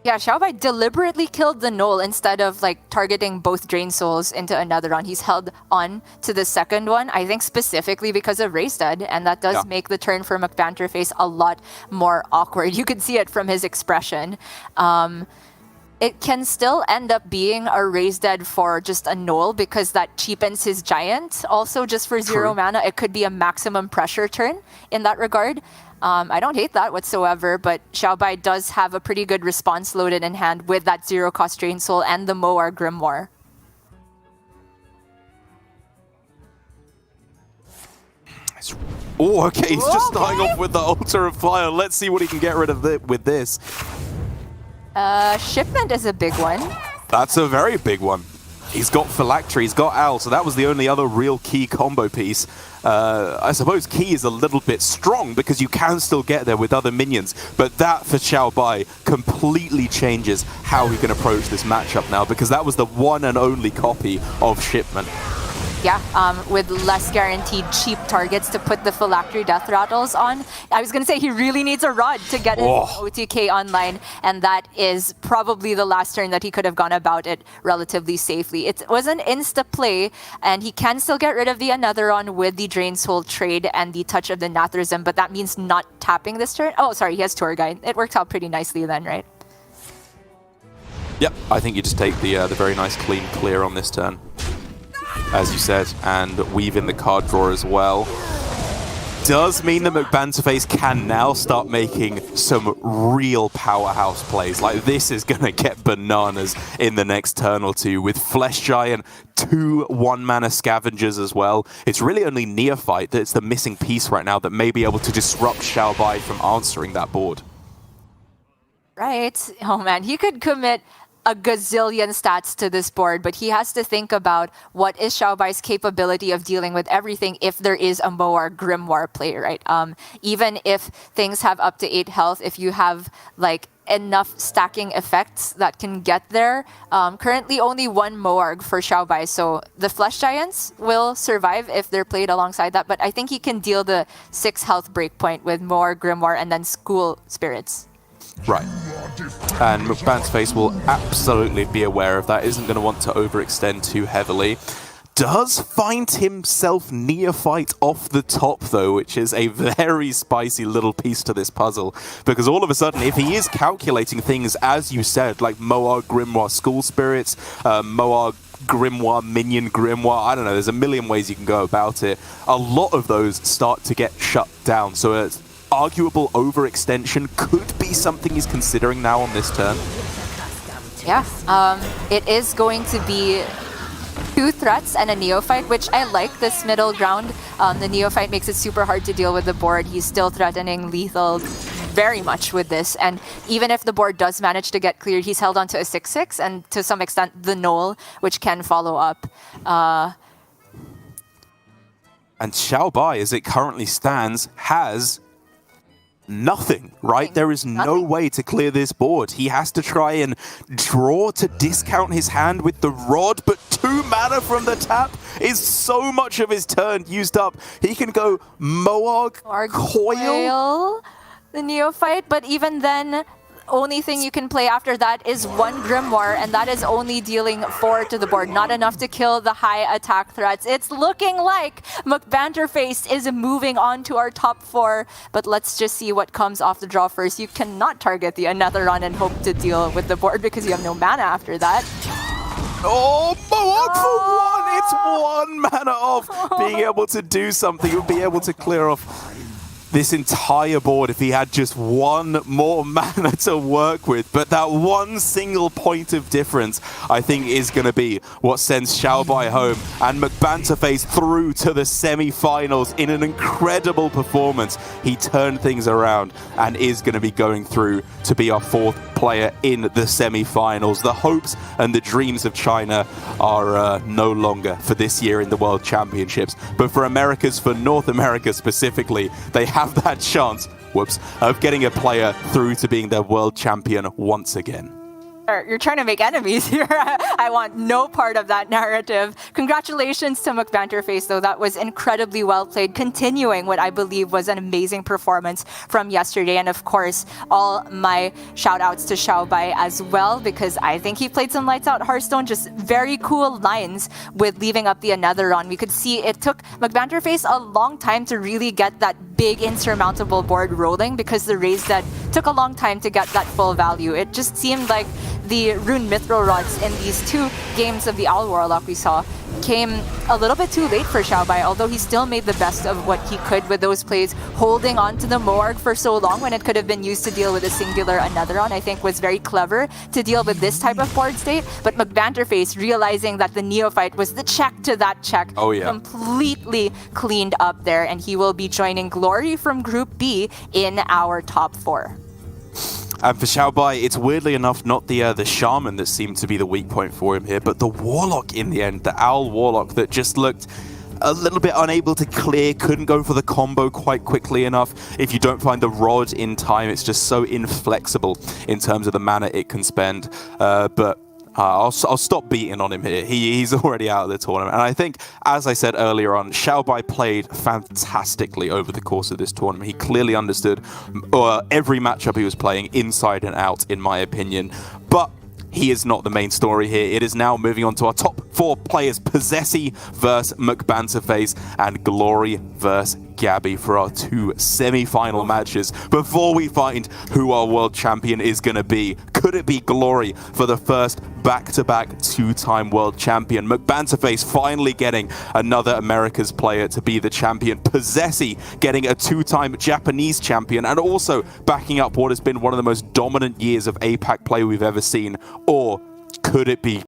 Yeah, Xiaobai deliberately killed the Null instead of like targeting both Drain Souls into another round. He's held on to the second one, I think specifically because of Raised Dead, and that does make the turn for McBanterFace a lot more awkward. You could see it from his expression. It can still end up being a Raised Dead for just a Null because that cheapens his Giant. Also, just for 0 mana, it could be a maximum pressure turn in that regard. I don't hate that whatsoever, but Xiaobai does have a pretty good response loaded in hand with that 0-cost Drain Soul and the Moar Grimoire. Oh, okay, he's just starting off with the Altar of Fire. Let's see what he can get rid of with this. Shipment is a big one. That's a very big one. He's got Phylactery, he's got Owl, so that was the only other real key combo piece. I suppose Key is a little bit strong because you can still get there with other minions, but that for Xiaobai completely changes how he can approach this matchup now, because that was the one and only copy of Shipment. Yeah, with less guaranteed cheap targets to put the Phylactery Death Rattles on. I was going to say he really needs a Rod to get his OTK online, and that is probably the last turn that he could have gone about it relatively safely. It was an insta-play, and he can still get rid of the Anetheron with the Drain Soul trade and the Touch of the Natherism, but that means not tapping this turn. Oh, sorry, he has Tour Guide. It worked out pretty nicely then, right? Yep, I think you just take the very nice clean clear on this turn, as you said, and weave in the card draw as well. Does mean that McBanterFace can now start making some real powerhouse plays. Like, this is going to get bananas in the next turn or two with Flesh Giant, 2 1-mana Scavengers as well. It's really only Neophyte that's the missing piece right now that may be able to disrupt Xiaobai from answering that board. Right. Oh man, he could commit a gazillion stats to this board, but he has to think about what is Xiaobai's capability of dealing with everything if there is a Moar Grimoire play, right? Even if things have up to 8 health, if you have like enough stacking effects that can get there. Currently only 1 Moarg for Xiaobai, so the Flesh Giants will survive if they're played alongside that, but I think he can deal the 6 health breakpoint with Moar Grimoire and then School Spirits. Right. And McBanterFace will absolutely be aware of that, isn't going to want to overextend too heavily. Does find himself Neophyte off the top, though, which is a very spicy little piece to this puzzle. Because all of a sudden, if he is calculating things, as you said, like Moar Grimoire School Spirits, Moar Grimoire Minion Grimoire, I don't know, there's a million ways you can go about it. A lot of those start to get shut down, so it's arguable overextension could be something he's considering now on this turn. Yeah, it is going to be 2 threats and a Neophyte, which I like this middle ground. The Neophyte makes it super hard to deal with the board. He's still threatening lethal very much with this, and even if the board does manage to get cleared, he's held onto a 6/6 and to some extent the Null, which can follow up. And Xiaobai, as it currently stands, has nothing, right? There is no way to clear this board. He has to try and draw to discount his hand with the Rod, but 2 mana from the tap is so much of his turn used up. He can go Moarg, Coil, the Neophyte, but even then, only thing you can play after that is 1 Grimoire, and that is only dealing 4 to the board, not enough to kill the high attack threats. It's looking like McBanterFace is moving on to our top 4, but let's just see what comes off the draw first. You cannot target the Anetheron and hope to deal with the board because you have no mana after that. Oh, Moarg for 1! It's 1 mana off! Being able to do something, you'll be able to clear off this entire board if he had just one more mana to work with. But that one single point of difference, I think, is going to be what sends Xiaobai home and McBanterFace through to the semi-finals in an incredible performance. He turned things around and is going to be going through to be our 4th player in the semi-finals. The hopes and the dreams of China are no longer for this year in the World Championships, but for Americas, for North America specifically, they have that chance, of getting a player through to being their world champion once again. You're trying to make enemies here. I want no part of that narrative. Congratulations to McBanterFace, though. That was incredibly well played, continuing what I believe was an amazing performance from yesterday. And of course, all my shout outs to Xiaobai as well, because I think he played some lights out Hearthstone, just very cool lines with leaving up the Another run. We could see it took McBanterFace a long time to really get that big insurmountable board rolling, because the raise that took a long time to get that full value. It just seemed like the Rune Mithril Rods in these 2 games of the Owl Warlock we saw came a little bit too late for Xiaobai, although he still made the best of what he could with those plays. Holding on to the Moarg for so long when it could have been used to deal with a singular Anotheron, I think was very clever to deal with this type of board state. But McBanterFace, realizing that the Neophyte was the check to that check, completely cleaned up there, and he will be joining Glory from Group B in our top 4. And for Xiaobai, it's weirdly enough not the Shaman that seemed to be the weak point for him here, but the Warlock in the end, the Owl Warlock that just looked a little bit unable to clear, couldn't go for the combo quite quickly enough. If you don't find the rod in time, it's just so inflexible in terms of the mana it can spend. I'll stop beating on him here. He's already out of the tournament. And I think, as I said earlier on, Xiaobai played fantastically over the course of this tournament. He clearly understood every matchup he was playing inside and out, in my opinion. But he is not the main story here. It is now moving on to our top 4 players, Possessi versus McBanterFace and Glory versus Gabby for our 2 semi-final matches. Before we find who our world champion is going to be, could it be Glory for the first back-to-back 2-time world champion? McBanterFace finally getting another Americas player to be the champion. Possessi getting a 2-time Japanese champion, and also backing up what has been one of the most dominant years of APAC play we've ever seen. Or could it be